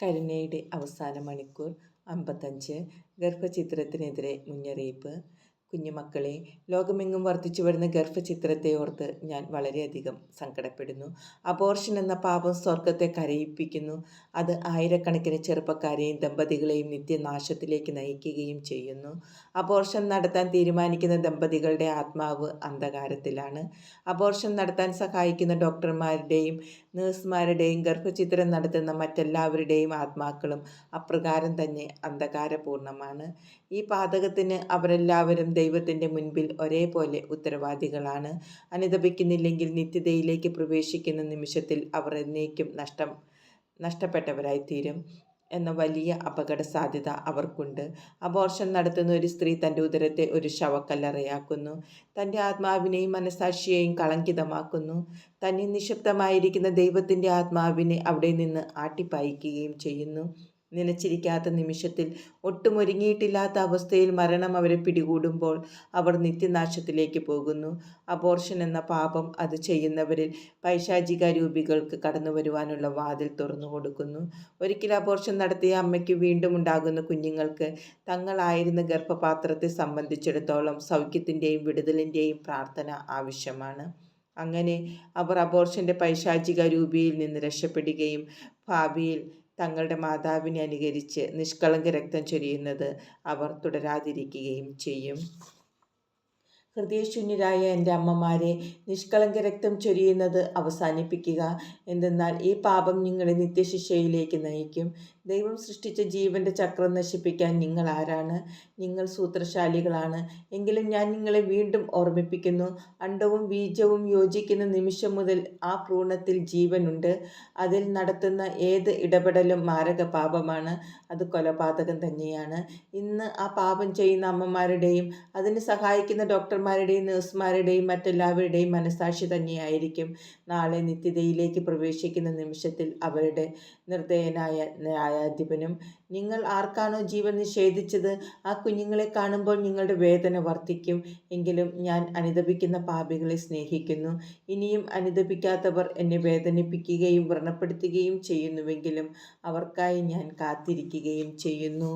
കരുണയുടെ അവസാന മണിക്കൂർ 55 ഗർഭഛിദ്രത്തിനെതിരെ മുന്നറിയിപ്പ്. കുഞ്ഞുമക്കളെ, ലോകമെങ്ങും വർദ്ധിച്ചു വരുന്ന ഗർഭഛിദ്രത്തെ ഓർത്ത് ഞാൻ വളരെയധികം സങ്കടപ്പെടുന്നു. അബോർഷൻ എന്ന പാപം സ്വർഗത്തെ കരയിപ്പിക്കുന്നു. അത് ആയിരക്കണക്കിന് ചെറുപ്പക്കാരെയും ദമ്പതികളെയും നിത്യനാശത്തിലേക്ക് നയിക്കുകയും ചെയ്യുന്നു. അബോർഷൻ നടത്താൻ തീരുമാനിക്കുന്ന ദമ്പതികളുടെ ആത്മാവ് അന്ധകാരത്തിലാണ്. അബോർഷൻ നടത്താൻ സഹായിക്കുന്ന ഡോക്ടർമാരുടെയും നഴ്സുമാരുടെയും ഗർഭഛിദ്രം നടത്തുന്ന മറ്റെല്ലാവരുടെയും ആത്മാക്കളും അപ്രകാരം തന്നെ അന്ധകാരപൂർണമാണ്. ഈ പാതകത്തിന് അവരെല്ലാവരും ദൈവത്തിൻ്റെ മുൻപിൽ ഒരേപോലെ ഉത്തരവാദികളാണ്. അനുതപിക്കുന്നില്ലെങ്കിൽ നിത്യതയിലേക്ക് പ്രവേശിക്കുന്ന നിമിഷത്തിൽ അവർ എന്നേക്കും നഷ്ടപ്പെട്ടവരായിത്തീരും എന്ന വലിയ അപകട സാധ്യത അവർക്കുണ്ട്. അബോർഷൻ നടത്തുന്ന ഒരു സ്ത്രീ തൻ്റെ ഉദരത്തെ ഒരു ശവക്കല്ലറയാക്കുന്നു. തൻ്റെ ആത്മാവിനെയും മനസാക്ഷിയെയും കളങ്കിതമാക്കുന്നു. തന്നെ നിശബ്ദമായിരിക്കുന്ന ദൈവത്തിൻ്റെ ആത്മാവിനെ അവിടെ നിന്ന് ആട്ടിപ്പായിക്കുകയും ചെയ്യുന്നു. നനച്ചിരിക്കാത്ത നിമിഷത്തിൽ, ഒട്ടും ഒരുങ്ങിയിട്ടില്ലാത്ത അവസ്ഥയിൽ മരണം അവരെ പിടികൂടുമ്പോൾ അവർ നിത്യനാശത്തിലേക്ക് പോകുന്നു. അബോർഷൻ എന്ന പാപം അത് ചെയ്യുന്നവരിൽ പൈശാചിക രൂപികൾക്ക് കടന്നു വരുവാനുള്ള വാതിൽ തുറന്നു കൊടുക്കുന്നു. ഒരിക്കൽ അബോർഷൻ നടത്തിയ അമ്മയ്ക്ക് വീണ്ടും ഉണ്ടാകുന്ന കുഞ്ഞുങ്ങൾക്ക് തങ്ങളായിരുന്ന ഗർഭപാത്രത്തെ സംബന്ധിച്ചിടത്തോളം സൗഖ്യത്തിൻ്റെയും വിടുതലിൻ്റെയും പ്രാർത്ഥന ആവശ്യമാണ്. അങ്ങനെ അവർ അബോർഷൻ്റെ പൈശാചിക രൂപിയിൽ നിന്ന് രക്ഷപ്പെടുകയും ഭാവിയിൽ തങ്ങളുടെ മാതാവിനെ അനുകരിച്ച് നിഷ്കളങ്ക രക്തം ചൊരിയുന്നത് അവർ തുടരാതിരിക്കുകയും ചെയ്യും. ഹൃദയശൂന്യരായ എൻ്റെ അമ്മമാരെ, നിഷ്കളങ്ക രക്തം ചൊരിയുന്നത് അവസാനിപ്പിക്കുക. എന്തെന്നാൽ ഈ പാപം നിങ്ങളെ നിത്യശിക്ഷയിലേക്ക് നയിക്കും. ദൈവം സൃഷ്ടിച്ച ജീവൻ്റെ ചക്രം നശിപ്പിക്കാൻ നിങ്ങൾ ആരാണ്? നിങ്ങൾ സൂത്രശാലികളാണ്. എങ്കിലും ഞാൻ നിങ്ങളെ വീണ്ടും ഓർമ്മിപ്പിക്കുന്നു. അണ്ഡവും ബീജവും യോജിക്കുന്ന നിമിഷം മുതൽ ആ ഭ്രൂണത്തിൽ ജീവനുണ്ട്. അതിൽ നടത്തുന്ന ഏത് ഇടപെടലും മാരക പാപമാണ്. അത് കൊലപാതകം തന്നെയാണ്. ഇന്ന് ആ പാപം ചെയ്യുന്ന അമ്മമാരുടെയും അതിന് സഹായിക്കുന്ന ഡോക്ടർമാരുടെയും നഴ്സുമാരുടെയും മറ്റെല്ലാവരുടെയും മനസാക്ഷി തന്നെയായിരിക്കും നാളെ നിത്യതയിലേക്ക് പ്രവേശിക്കുന്ന നിമിഷത്തിൽ അവരുടെ നിർദ്ദയനായ ന്യായാധിപനും. നിങ്ങൾ ആർക്കാണോ ജീവൻ നിഷേധിച്ചത്, ആ കുഞ്ഞുങ്ങളെ കാണുമ്പോൾ നിങ്ങളുടെ വേദന വർദ്ധിക്കും. എങ്കിലും ഞാൻ അനുതപിക്കുന്ന പാപികളെ സ്നേഹിക്കുന്നു. ഇനിയും അനുതപിക്കാത്തവർ എന്നെ വേദനിപ്പിക്കുകയും വ്രണപ്പെടുത്തുകയും ചെയ്യുന്നുവെങ്കിലും അവർക്കായി ഞാൻ കാത്തിരിക്കുകയും ചെയ്യുന്നു.